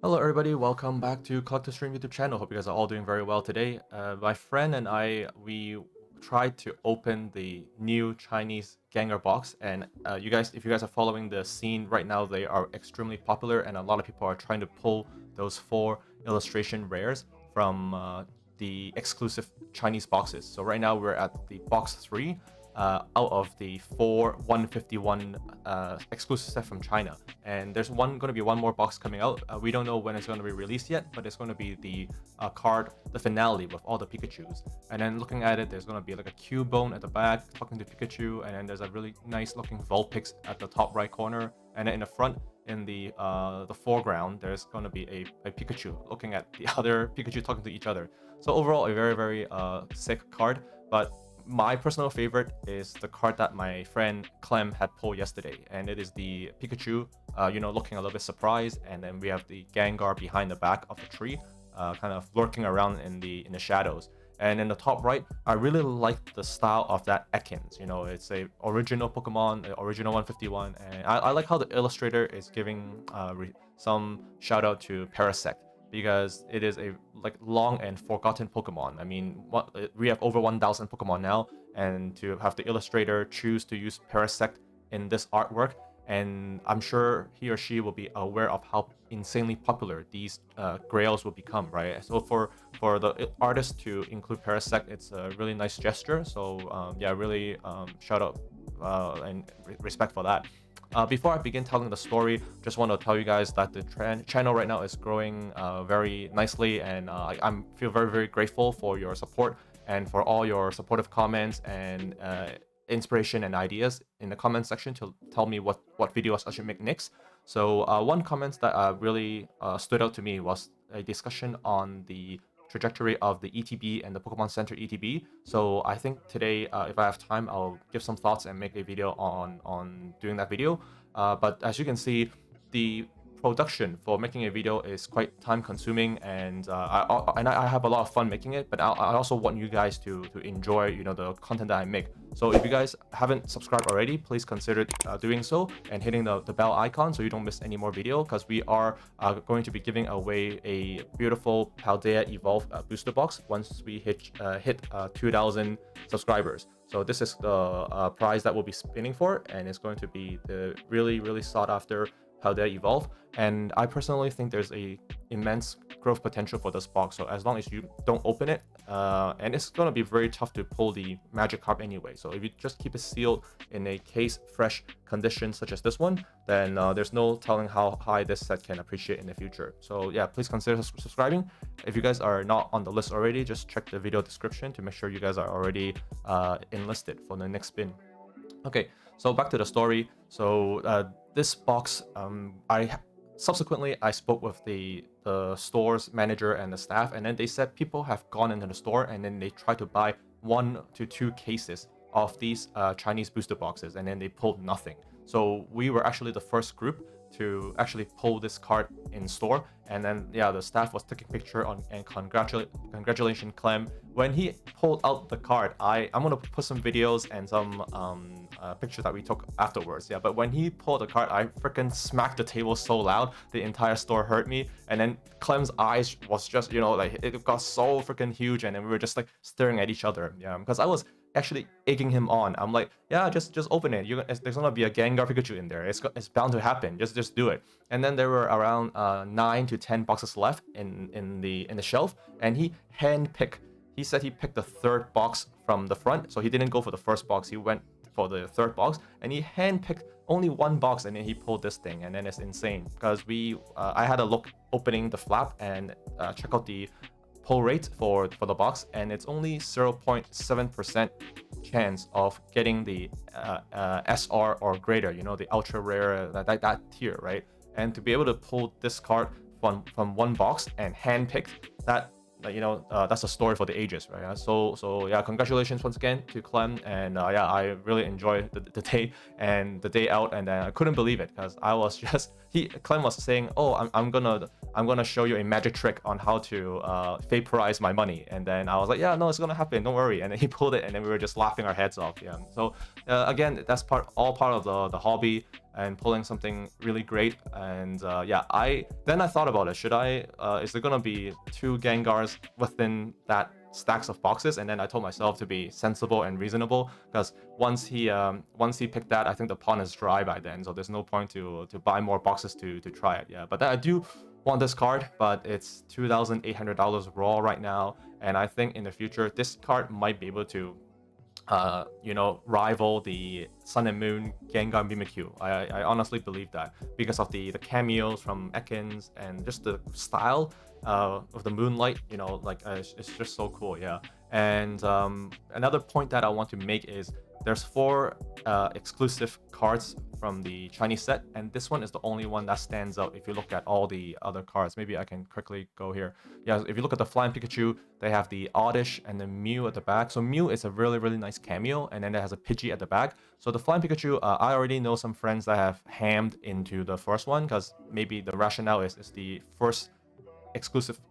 Hello everybody, welcome back to Collector Stream YouTube channel. Hope you guys are all doing very well today. My friend and I, we tried to open the new Chinese Gengar box, and if you guys are following the scene right now, they are extremely popular, and a lot of people are trying to pull those 4 illustration rares from the exclusive Chinese boxes. So right now we're at the box 3. Out of the 4 151 exclusive set from China, and there's going to be one more box coming out. We don't know when it's going to be released yet, but it's going to be the card, the finale with all the Pikachus. And then looking at it, there's going to be like a Cubone at the back talking to Pikachu, and then there's a really nice looking Vulpix at the top right corner, and then in the front, in the foreground, there's going to be a Pikachu looking at the other Pikachu talking to each other. So overall, a very sick card. But my personal favorite is the card that my friend Clem had pulled yesterday, and it is the Pikachu, looking a little bit surprised, and then we have the Gengar behind the back of the tree, kind of lurking around in the shadows. And in the top right, I really like the style of that Ekans. It's a original Pokemon, original 151, and I like how the illustrator is giving some shout out to Parasect, because it is a long and forgotten Pokemon. I mean, we have over 1,000 Pokemon now, and to have the illustrator choose to use Parasect in this artwork, and I'm sure he or she will be aware of how insanely popular these grails will become, right? So for the artist to include Parasect, it's a really nice gesture. So really shout out and respect for that. Before I begin telling the story, just want to tell you guys that the channel right now is growing very nicely, and I feel very grateful for your support and for all your supportive comments and inspiration and ideas in the comment section to tell me what videos I should make next. So one comment that really stood out to me was a discussion on the trajectory of the ETB and the Pokemon Center ETB. So I think today, if I have time, I'll give some thoughts and make a video on doing that video. But as you can see, the production for making a video is quite time consuming, and I have a lot of fun making it, but I also want you guys to enjoy the content that I make. So if you guys haven't subscribed already, please consider doing so and hitting the bell icon so you don't miss any more video, because we are going to be giving away a beautiful Paldea Evolve booster box once we hit 2,000 subscribers. So this is the prize that we'll be spinning for, and it's going to be the really sought after Paldea Evolve, and I personally think there's a immense growth potential for this box. So as long as you don't open it, and it's going to be very tough to pull the Magikarp anyway, so if you just keep it sealed in a case fresh condition such as this one, then there's no telling how high this set can appreciate in the future. So yeah, please consider subscribing. If you guys are not on the list already, just check the video description to make sure you guys are already enlisted for the next spin. Okay, so back to the story. So this box, I subsequently spoke with the store's manager and the staff, and then they said people have gone into the store and then they tried to buy 1 to 2 cases of these Chinese booster boxes, and then they pulled nothing. So we were actually the first group to actually pull this card in store, and then the staff was taking picture and congratulations Clem when he pulled out the card. I'm gonna put some videos and some pictures that we took afterwards. But when he pulled the card, I freaking smacked the table so loud the entire store heard me, and then Clem's eyes was just it got so freaking huge, and then we were just staring at each other, because I was actually egging him on. I'm like, just open it. There's gonna be a Gengar Pikachu in there. It's bound to happen. Just do it. And then there were around 9 to 10 boxes left in the shelf, and he handpicked. He said he picked the 3rd box from the front, so he didn't go for the first box. He went for the 3rd box, and he handpicked only 1 box, and then he pulled this thing, and then it's insane because I had a look opening the flap and check out the pull rate for the box, and it's only 0.7% chance of getting the SR or greater, the ultra rare, that tier, right? And to be able to pull this card from 1 box and handpick that, that's a story for the ages, right? So yeah, congratulations once again to Clem, and I really enjoyed the day and the day out, and I couldn't believe it because I was just Clem was saying, oh, I'm gonna I'm gonna show you a magic trick on how to vaporize my money. And then I was like, yeah, no, it's gonna happen, don't worry. And then he pulled it, and then we were just laughing our heads off. Yeah. So again, that's all part of the hobby and pulling something really great. And yeah, I thought about it. Should I? Is there gonna be 2 Gengars within that stacks of boxes? And then I told myself to be sensible and reasonable, because once he picked that, I think the pond is dry by then, so there's no point to buy more boxes to try it. Yeah, but I do want this card, but it's $2,800 raw right now, and I think in the future this card might be able to rival the Sun and Moon Gengar Mimikyu. I honestly believe that, because of the cameos from Ekans and just the style of the moonlight. It's just so cool. Yeah. And another point that I want to make is there's 4 exclusive cards from the Chinese set, and this one is the only one that stands out if you look at all the other cards. Maybe I can quickly go here. Yeah, if you look at the Flying Pikachu, they have the Oddish and the Mew at the back. So Mew is a really, really nice cameo, and then it has a Pidgey at the back. So the Flying Pikachu, I already know some friends that have hammed into the first one, because maybe the rationale is the first exclusive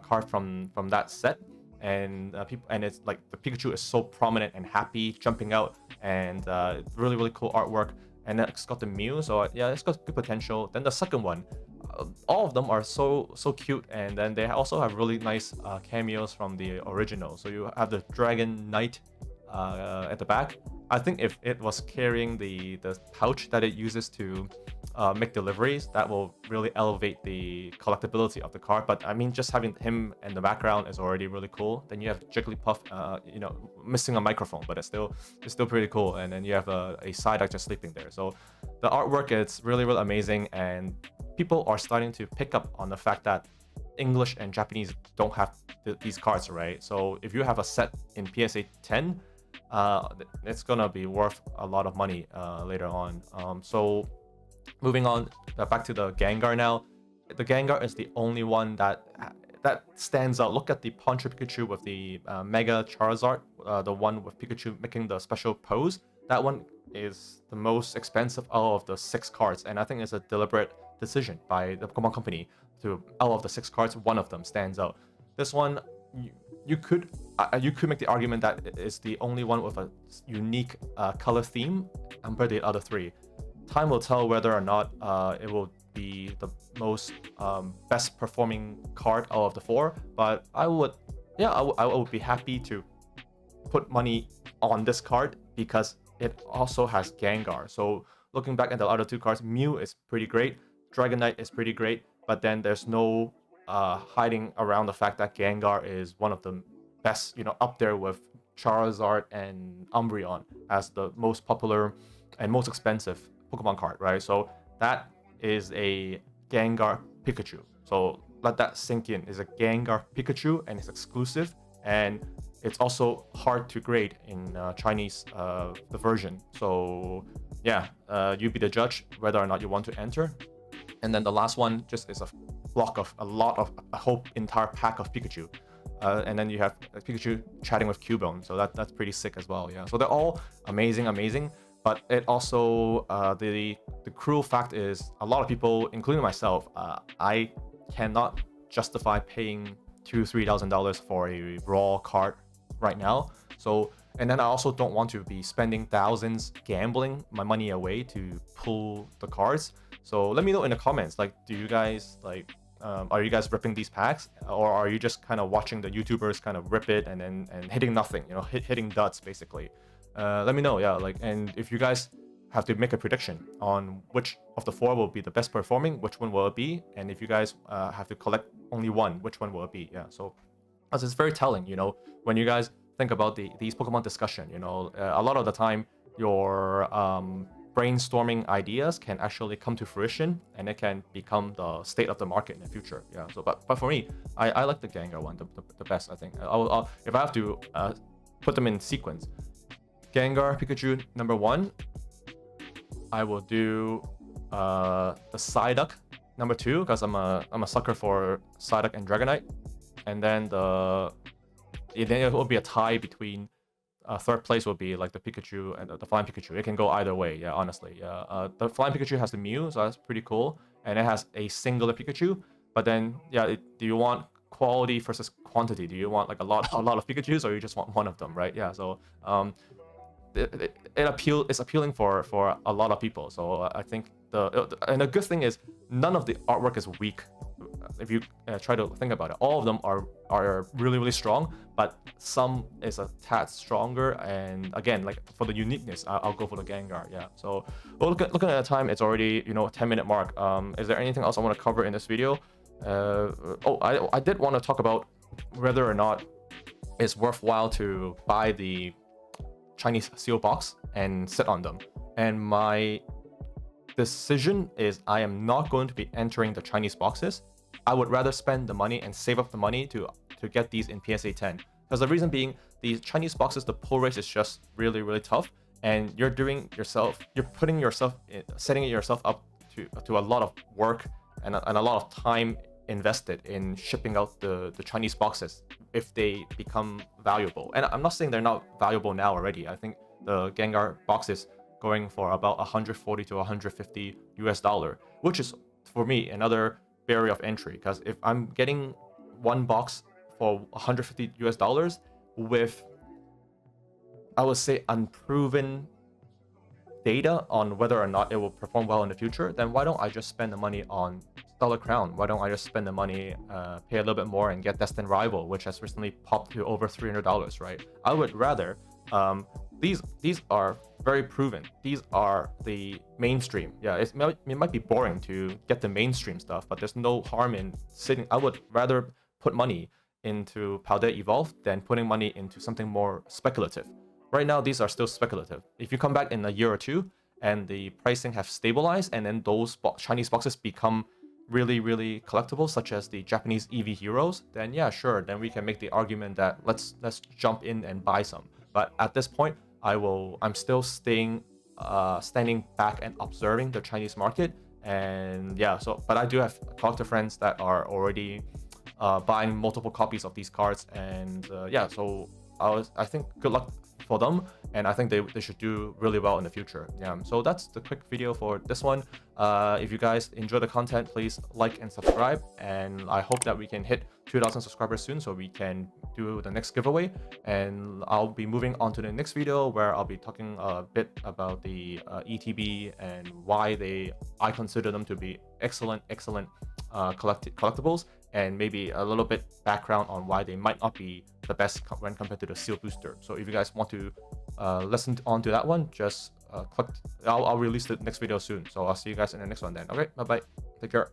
card from that set. And it's like the Pikachu is so prominent and happy, jumping out, and really, really cool artwork. And then it's got the Mew, so yeah, it's got good potential. Then the second one, all of them are so cute, and then they also have really nice cameos from the original. So you have the Dragon Knight at the back. I think if it was carrying the pouch that it uses to make deliveries, that will really elevate the collectability of the card. But I mean, just having him in the background is already really cool. Then you have Jigglypuff, missing a microphone, but it's still pretty cool. And then you have a Psyduck just sleeping there. So the artwork is really, really amazing, and people are starting to pick up on the fact that English and Japanese don't have these cards, right? So if you have a set in PSA 10, it's gonna be worth a lot of money later on. So moving on, back to the Gengar now. The Gengar is the only one that stands out. Look at the Poncho Pikachu with the Mega Charizard, the one with Pikachu making the special pose. That one is the most expensive out of the 6 cards, and I think it's a deliberate decision by the Pokemon Company to, out of the 6 cards, one of them stands out. This one, you could make the argument that it's the only one with a unique color theme compared to the other 3. Time will tell whether or not it will be the most best performing card out of the 4, but I would be happy to put money on this card because it also has Gengar. So looking back at the other 2 cards, Mew is pretty great, Dragonite is pretty great, but then there's no hiding around the fact that Gengar is one of the best, up there with Charizard and Umbreon as the most popular and most expensive Pokemon card, right? So that is a Gengar Pikachu. So let that sink in. It's a Gengar Pikachu, and it's exclusive, and it's also hard to grade in Chinese, the version. So yeah, you be the judge whether or not you want to enter. And then the last one just is a block of a whole entire pack of Pikachu. And then you have Pikachu chatting with Cubone, so that's pretty sick as well. Yeah, so they're all amazing. But it also, the cruel fact is, a lot of people, including myself, I cannot justify paying $2,000-$3,000 for a raw card right now. So, and then I also don't want to be spending thousands gambling my money away to pull the cards. So let me know in the comments, like, do you guys are you guys ripping these packs, or are you just kind of watching the YouTubers kind of rip it and hitting nothing, hitting duds basically? Let me know, yeah, and if you guys have to make a prediction on which of the 4 will be the best performing, which one will it be, and if you guys have to collect only one, which one will it be? Yeah, so as it's very telling, when you guys think about these Pokemon discussion, a lot of the time your brainstorming ideas can actually come to fruition, and it can become the state of the market in the future. Yeah, so but for me, I like the Gengar one the best, I think. I'll if I have to put them in sequence, Gengar Pikachu number 1, I will do the Psyduck number 2, because I'm a sucker for Psyduck and Dragonite, and then it will be a tie between 3rd place will be like the Pikachu and the Flying Pikachu. It can go either way, yeah, honestly. Yeah, the Flying Pikachu has the Mew, so that's pretty cool, and it has a singular Pikachu. But then, yeah, do you want quality versus quantity? Do you want like a lot of Pikachus, or you just want one of them, right? Yeah. So it's appealing for a lot of people. So I think the good thing is none of the artwork is weak. If you try to think about it, all of them are really strong, but some is a tad stronger. And again, like for the uniqueness, I'll go for the Gengar. Yeah. So looking at the time, it's already 10-minute mark. Is there anything else I want to cover in this video? I did want to talk about whether or not it's worthwhile to buy the Chinese seal box and sit on them. And my decision is I am not going to be entering the Chinese boxes. I would rather spend the money and save up the money to get these in PSA 10. Because the reason being, these Chinese boxes, the pull race is just really tough, and you're setting yourself up to a lot of work and a lot of time invested in shipping out the Chinese boxes if they become valuable. And I'm not saying they're not valuable now already. I think the Gengar box is going for about 140 to 150 US dollar, which is for me another barrier of entry, because if I'm getting one box for 150 US dollars with, I would say, unproven data on whether or not it will perform well in the future, then why don't I just spend the money on Stellar Crown? Why don't I just spend the money, pay a little bit more, and get Destined Rival, which has recently popped to over $300, right? I would rather, these are very proven. These are the mainstream. Yeah, it might be boring to get the mainstream stuff, but there's no harm in sitting. I would rather put money into Paldea Evolved than putting money into something more speculative. Right now, these are still speculative. If you come back in a year or two and the pricing have stabilized, and then those Chinese boxes become really collectible, such as the Japanese EV Heroes, then yeah, sure, then we can make the argument that let's jump in and buy some. But at this point, I'm still standing back and observing the Chinese market. And yeah, but I do have collector friends that are already buying multiple copies of these cards, and yeah, so I think good luck for them, and I think they should do really well in the future. Yeah, so that's the quick video for this one. If you guys enjoy the content, please like and subscribe, and I hope that we can hit 2,000 subscribers soon so we can do the next giveaway. And I'll be moving on to the next video where I'll be talking a bit about the ETB and why I consider them to be excellent collectibles, and maybe a little bit background on why they might not be the best when compared to the Seal Booster. So if you guys want to listen on to that one, just click. I'll release the next video soon. So I'll see you guys in the next one then. Okay, bye bye. Take care.